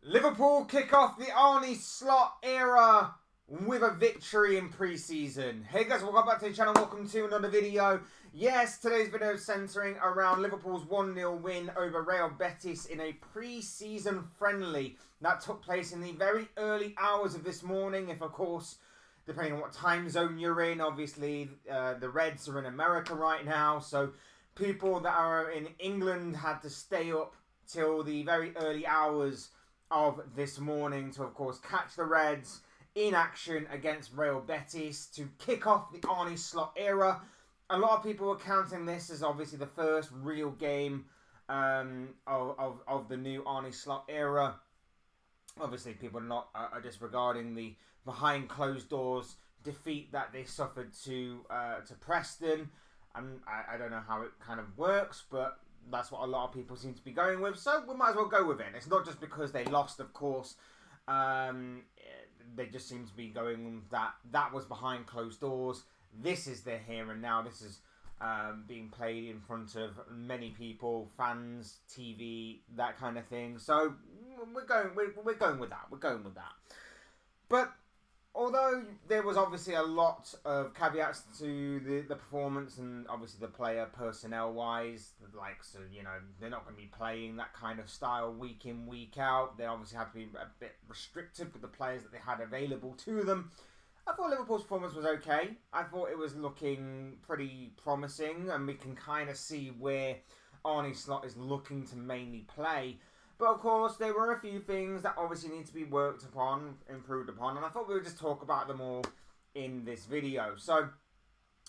Liverpool kick off the Arne Slot era with a victory in pre-season. Hey guys, welcome back to the channel. Welcome to another video. Yes, today's video is centering around Liverpool's 1-0 win over Real Betis in a pre-season friendly that took place in the very early hours of this morning. If, of course, depending on what time zone you're in, obviously the Reds are in America right now. So people that are in England had to stay up till the very early hours of this morning to, of course, catch the Reds in action against Real Betis to kick off the Arne Slot era. A lot of people were counting this as obviously the first real game of the new Arne Slot era. Obviously, people are disregarding the behind closed doors defeat that they suffered to Preston, and I don't know how it kind of works, but that's what a lot of people seem to be going with, so we might as well go with it. It's not just because they lost, of course. They just seem to be going with that was behind closed doors. This is the here and now. This is being played in front of many people, fans, TV, that kind of thing. So we're going with that. We're going with that. But although there was obviously a lot of caveats to the performance and obviously the player personnel-wise, like, so, you know, they're not going to be playing that kind of style week in, week out. They obviously have to be a bit restricted with the players that they had available to them. I thought Liverpool's performance was okay. I thought it was looking pretty promising, and we can kind of see where Arne Slot is looking to mainly play. But of course, there were a few things that obviously need to be worked upon, improved upon, and I thought we would just talk about them all in this video. So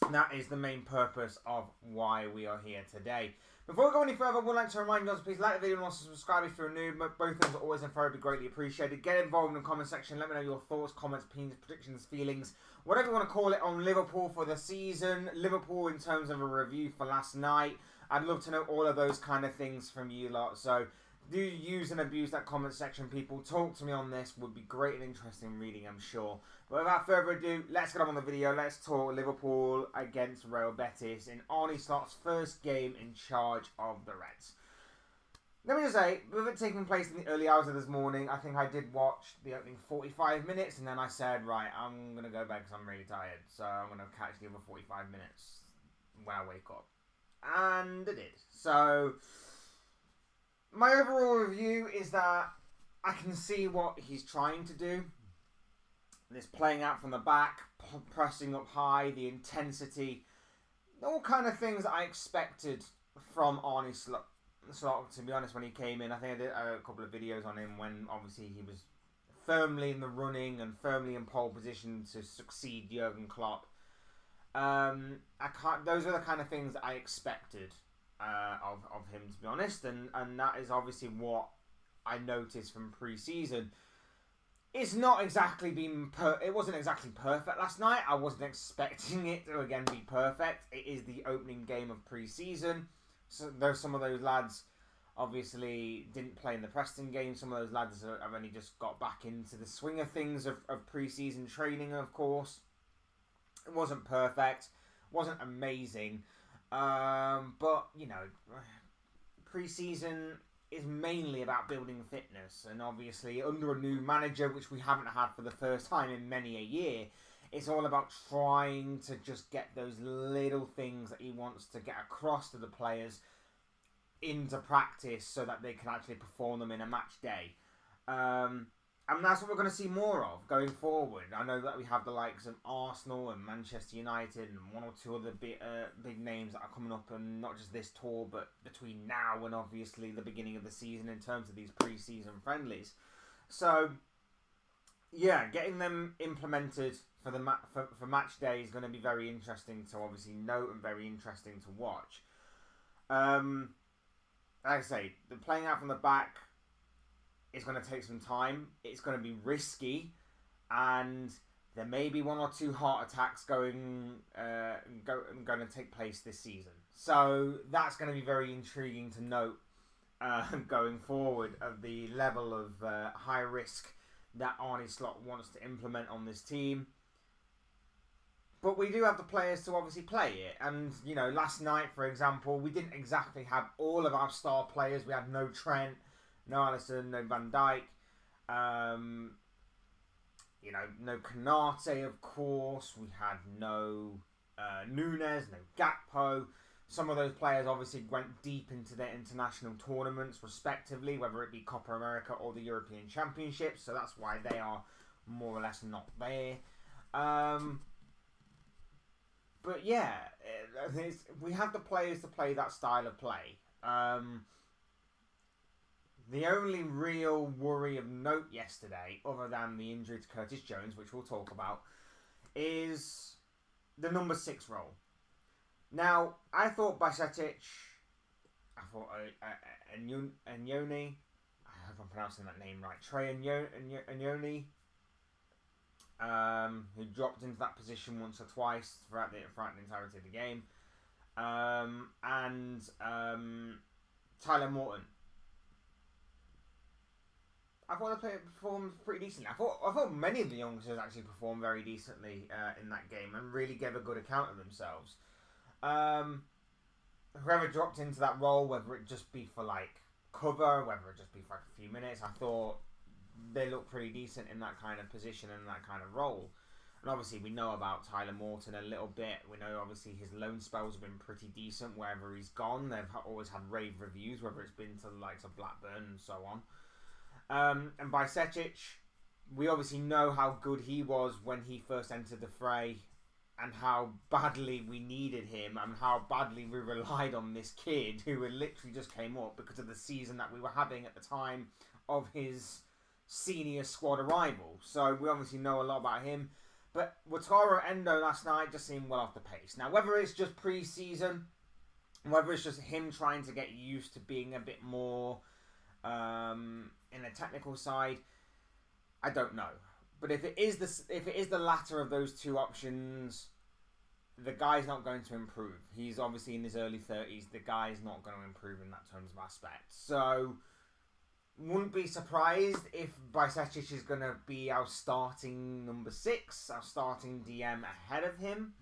that is the main purpose of why we are here today. Before we go any further, I would like to remind you guys, please like the video and also subscribe if you're new. Both things are always and forever greatly appreciated. Get involved in the comment section. Let me know your thoughts, comments, opinions, predictions, feelings, whatever you want to call it on Liverpool for the season. Liverpool in terms of a review for last night. I'd love to know all of those kind of things from you lot. So do use and abuse that comment section, people. Talk to me on this. Would be great and interesting reading, I'm sure. But without further ado, let's get on with the video. Let's talk Liverpool against Real Betis in Arne Slot's first game in charge of the Reds. Let me just say, with it taking place in the early hours of this morning, I think I did watch the opening 45 minutes, and then I said, right, I'm going to go back because I'm really tired. So I'm going to catch the other 45 minutes when I wake up. And I did. So my overall review is that I can see what he's trying to do. This playing out from the back, pressing up high, the intensity, all kind of things that I expected from Arne Slot, to be honest, when he came in. I think I did a couple of videos on him when obviously he was firmly in the running and firmly in pole position to succeed Jurgen Klopp. Those are the kind of things that I expected of him, to be honest, and that is obviously what I noticed from pre-season. It's not exactly been it wasn't exactly perfect last night. I wasn't expecting it to again be perfect. It is the opening game of pre-season, so there's some of those lads obviously didn't play in the Preston game. Some of those lads have only just got back into the swing of things of pre-season training. Of course, it wasn't perfect, wasn't amazing. But, you know, pre-season is mainly about building fitness, and obviously under a new manager, which we haven't had for the first time in many a year, it's all about trying to just get those little things that he wants to get across to the players into practice so that they can actually perform them in a match day. And that's what we're going to see more of going forward. I know that we have the likes of Arsenal and Manchester United and one or two other big names that are coming up, and not just this tour, but between now and obviously the beginning of the season in terms of these pre-season friendlies. So, yeah, getting them implemented for the for match day is going to be very interesting to obviously note and very interesting to watch. Like I say, the playing out from the back, it's going to take some time. It's going to be risky, and there may be one or two heart attacks going to take place this season. So that's going to be very intriguing to note going forward of the level of high risk that Arne Slot wants to implement on this team. But we do have the players to obviously play it. And, you know, last night, for example, we didn't exactly have all of our star players. We had no Trent, no Alisson, no Van Dijk. No Canate, of course. We had no Nunes, no Gakpo. Some of those players obviously went deep into their international tournaments, respectively, whether it be Copa America or the European Championships. So that's why they are more or less not there. But yeah, we have the players to play that style of play. The only real worry of note yesterday, other than the injury to Curtis Jones, which we'll talk about, is the number 6 role. Now, I thought Bajcetic, I thought Nyoni, I hope I'm pronouncing that name right, Trey Nyoni, who dropped into that position once or twice throughout the entirety of the game, and Tyler Morton. I thought they performed pretty decently. I thought many of the youngsters actually performed very decently in that game and really gave a good account of themselves. Whoever dropped into that role, whether it just be for cover, whether it just be for a few minutes, I thought they looked pretty decent in that kind of position and that kind of role. And obviously we know about Tyler Morton a little bit. We know obviously his loan spells have been pretty decent wherever he's gone. They've always had rave reviews, whether it's been to the likes of Blackburn and so on. And Bajcetic, we obviously know how good he was when he first entered the fray and how badly we needed him and how badly we relied on this kid who had literally just came up because of the season that we were having at the time of his senior squad arrival. So we obviously know a lot about him. But Wataru Endo last night just seemed well off the pace. Now, whether it's just pre-season, whether it's just him trying to get used to being a bit more in a technical side, I don't know. But if it is the latter of those two options, the guy's not going to improve. He's obviously in his early 30s. The guy's not going to improve in that terms of aspect. So, wouldn't be surprised if Bajcetic is going to be our starting number 6, our starting DM ahead of him.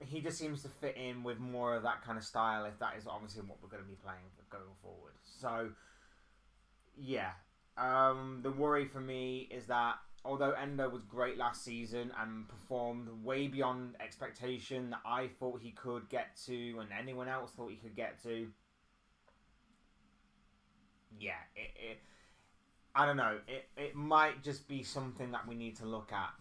He just seems to fit in with more of that kind of style, if that is obviously what we're going to be playing going forward. So, yeah. The worry for me is that although Endo was great last season and performed way beyond expectation that I thought he could get to and anyone else thought he could get to, yeah, I don't know. It might just be something that we need to look at.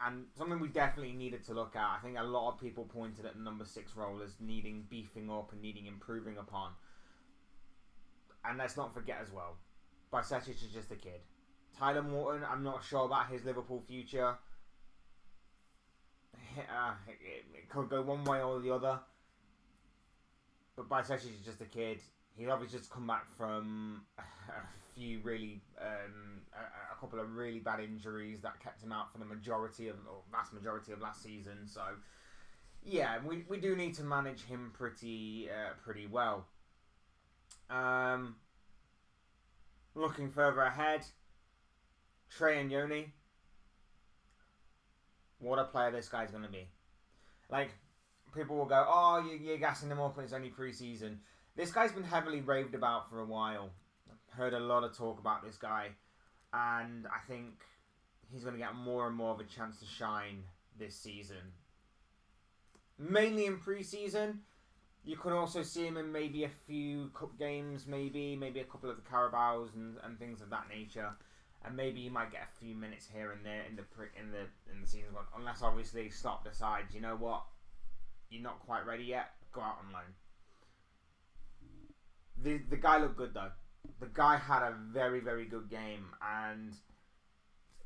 And something we definitely needed to look at. I think a lot of people pointed at the number 6 role as needing beefing up and needing improving upon. And let's not forget as well, Bajcetic is just a kid. Tyler Morton, I'm not sure about his Liverpool future. It could go one way or the other. But Bajcetic is just a kid. He's obviously just come back from a few really, a couple of really bad injuries that kept him out for the vast majority of last season. So, yeah, we do need to manage him pretty well. Looking further ahead, Trey and Nyoni. What a player this guy's going to be. People will go, oh, you're gassing him up and it's only pre-season. This guy's been heavily raved about for a while. I've heard a lot of talk about this guy. And I think he's going to get more and more of a chance to shine this season. Mainly in pre-season. You can also see him in maybe a few cup games, maybe a couple of the Carabaos and things of that nature, and maybe you might get a few minutes here and there in the season one, unless obviously Slot decides, you know what, you're not quite ready yet, go out on loan. The guy looked good though. The guy had a very, very good game, and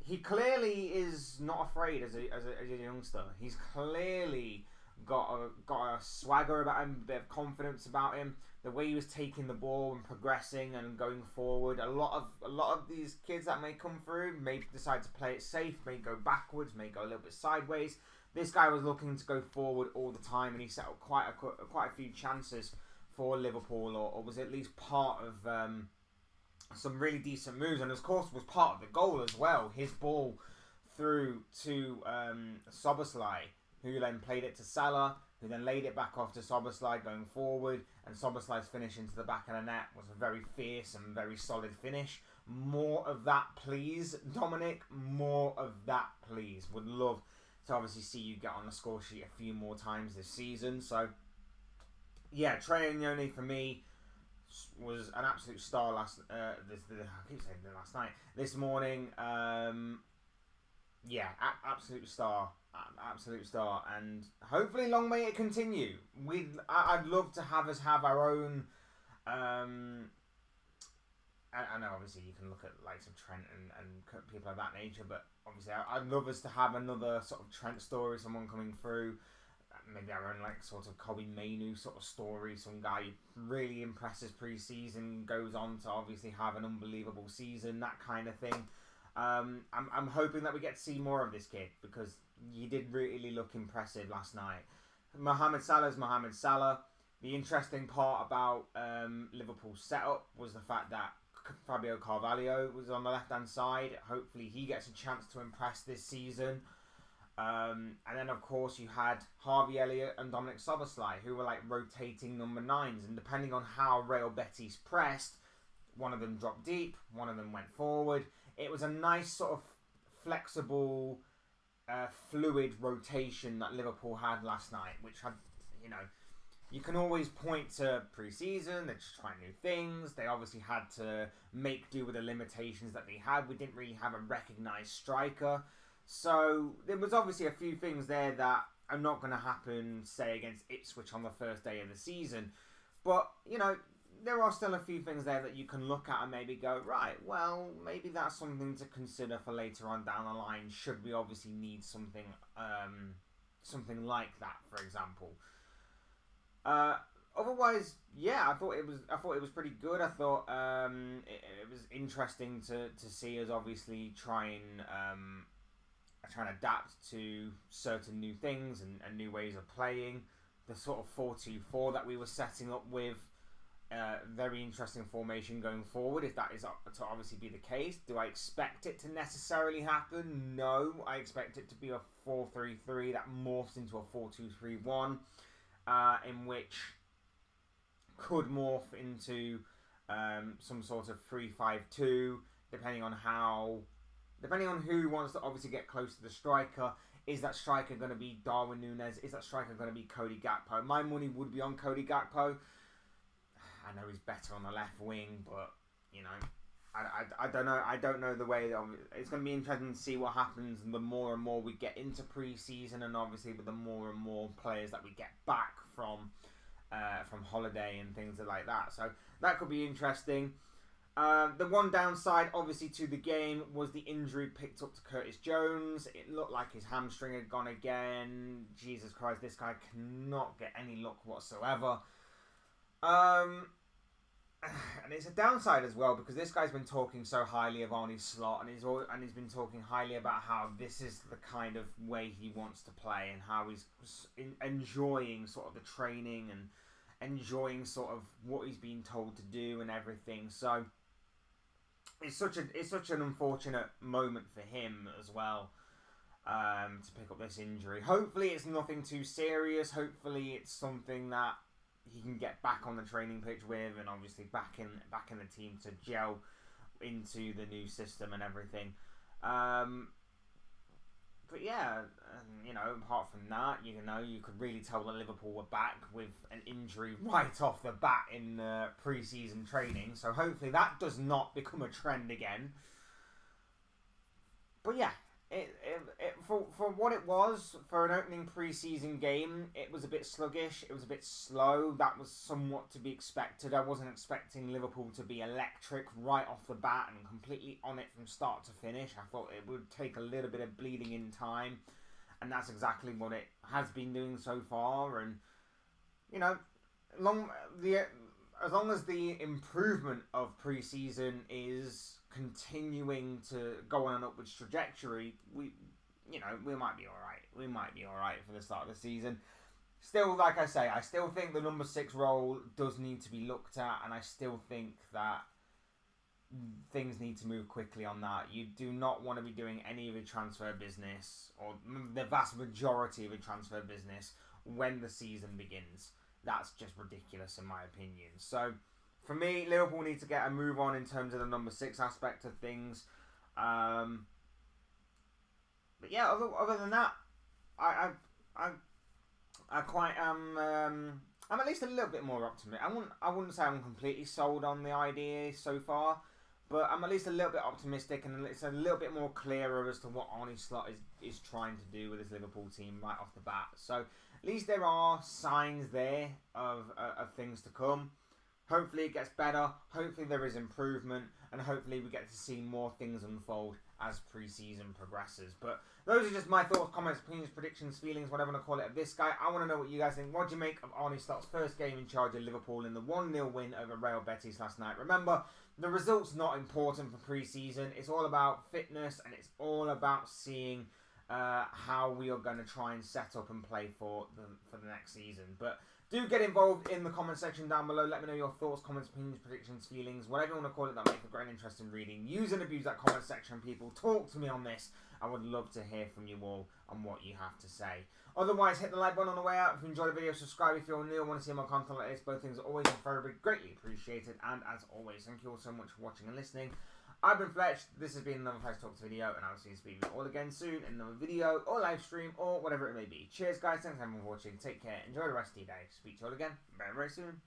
he clearly is not afraid as a youngster. He's clearly got a swagger about him, a bit of confidence about him. The way he was taking the ball and progressing and going forward. A lot of these kids that may come through may decide to play it safe, may go backwards, may go a little bit sideways. This guy was looking to go forward all the time, and he set up quite a few chances for Liverpool, or was at least part of some really decent moves, and of course was part of the goal as well. His ball through to Szoboszlai, who then played it to Salah, who then laid it back off to Szoboszlai going forward, and Szoboszlai's finish into the back of the net was a very fierce and very solid finish. More of that, please, Dominic. More of that, please. Would love to obviously see you get on the score sheet a few more times this season. So, yeah, Trey and Nyoni for me was an absolute star I keep saying last night. This morning, yeah, absolute star. Absolute star. And hopefully long may it continue. I'd love to have us have our own... I know obviously you can look at likes of Trent and people of that nature, but obviously I'd love us to have another sort of Trent story, someone coming through, maybe our own like sort of Kobe Mainu sort of story, some guy really impresses pre-season, goes on to obviously have an unbelievable season, that kind of thing. I'm hoping that we get to see more of this kid, because he did really look impressive last night. Mohamed Salah's Mohamed Salah. The interesting part about Liverpool's setup was the fact that Fabio Carvalho was on the left-hand side. Hopefully he gets a chance to impress this season. And then, of course, you had Harvey Elliott and Dominic Szoboszlai, who were like rotating number 9s. And depending on how Real Betis pressed, one of them dropped deep, one of them went forward. It was a nice sort of flexible, fluid rotation that Liverpool had last night, which had, you know... You can always point to pre-season, they're just trying new things. They obviously had to make do with the limitations that they had. We didn't really have a recognised striker. So there was obviously a few things there that are not going to happen, say, against Ipswich on the first day of the season. But, you know, there are still a few things there that you can look at and maybe go, right, well, maybe that's something to consider for later on down the line, should we obviously need something like that, for example. Otherwise, yeah, I thought it was pretty good. I thought it was interesting to see us obviously try and adapt to certain new things and new ways of playing. The sort of 4-2-4 that we were setting up with, very interesting formation going forward, if that is to obviously be the case. Do I expect it to necessarily happen? No, I expect it to be a 4-3-3 that morphs into a 4-2-3-1. In which could morph into some sort of 3-5-2, depending on who wants to obviously get close to the striker. Is that striker going to be Darwin Núñez? Is that striker going to be Cody Gakpo? My money would be on Cody Gakpo. I know he's better on the left wing, but you know, I don't know. I don't know the way that it's going to be interesting to see what happens the more and more we get into pre-season, and obviously with the more and more players that we get back from holiday and things like that. So that could be interesting. The one downside, obviously, to the game was the injury picked up to Curtis Jones. It looked like his hamstring had gone again. Jesus Christ, this guy cannot get any luck whatsoever. And it's a downside as well, because this guy's been talking so highly of Arne Slot, and he's been talking highly about how this is the kind of way he wants to play, and how he's enjoying sort of the training and enjoying sort of what he's been told to do and everything. So it's such an unfortunate moment for him as well, to pick up this injury. Hopefully it's nothing too serious. Hopefully it's something that he can get back on the training pitch with, and obviously back in the team to gel into the new system and everything. But yeah, you know, apart from that, you know, you could really tell that Liverpool were back with an injury right off the bat in pre-season training. So hopefully that does not become a trend again. But yeah, for what it was, for an opening pre-season game, it was a bit sluggish, it was a bit slow. That was somewhat to be expected. I wasn't expecting Liverpool to be electric right off the bat and completely on it from start to finish. I thought it would take a little bit of bleeding in time, and that's exactly what it has been doing so far. And, you know, as long as the improvement of pre-season is continuing to go on an upwards trajectory, we might be alright. We might be alright for the start of the season. Still, like I say, I still think the number 6 role does need to be looked at, and I still think that things need to move quickly on that. You do not want to be doing any of your transfer business, or the vast majority of your transfer business, when the season begins. That's just ridiculous in my opinion. So For me, Liverpool need to get a move on in terms of the number 6 aspect of things. But yeah, other than that, I quite am. I'm at least a little bit more optimistic. I wouldn't say I'm completely sold on the idea so far, but I'm at least a little bit optimistic, and it's a little bit more clearer as to what Arne Slot is trying to do with his Liverpool team right off the bat. So at least there are signs there of things to come. Hopefully it gets better, hopefully there is improvement, and hopefully we get to see more things unfold as pre-season progresses. But those are just my thoughts, comments, opinions, predictions, feelings, whatever you want to call it, of this guy. I want to know what you guys think. What do you make of Arne Slot's first game in charge of Liverpool in the 1-0 win over Real Betis last night? Remember, the result's not important for pre-season. It's all about fitness, and it's all about seeing how we are going to try and set up and play for the next season. But do get involved in the comment section down below. Let me know your thoughts, comments, opinions, predictions, feelings, whatever you want to call it. That makes a great interesting reading. Use and abuse that comment section, people. Talk to me on this. I would love to hear from you all on what you have to say. Otherwise, hit the like button on the way out. If you enjoyed the video, subscribe if you're new and want to see more content like this. Both things are always and forever greatly appreciated. And as always, thank you all so much for watching and listening. I've been Fletch, this has been another Fletch Talks video, and I'll see you all again soon in another video, or live stream, or whatever it may be. Cheers guys, thanks everyone for watching, take care, enjoy the rest of your day, speak to you all again very, very soon.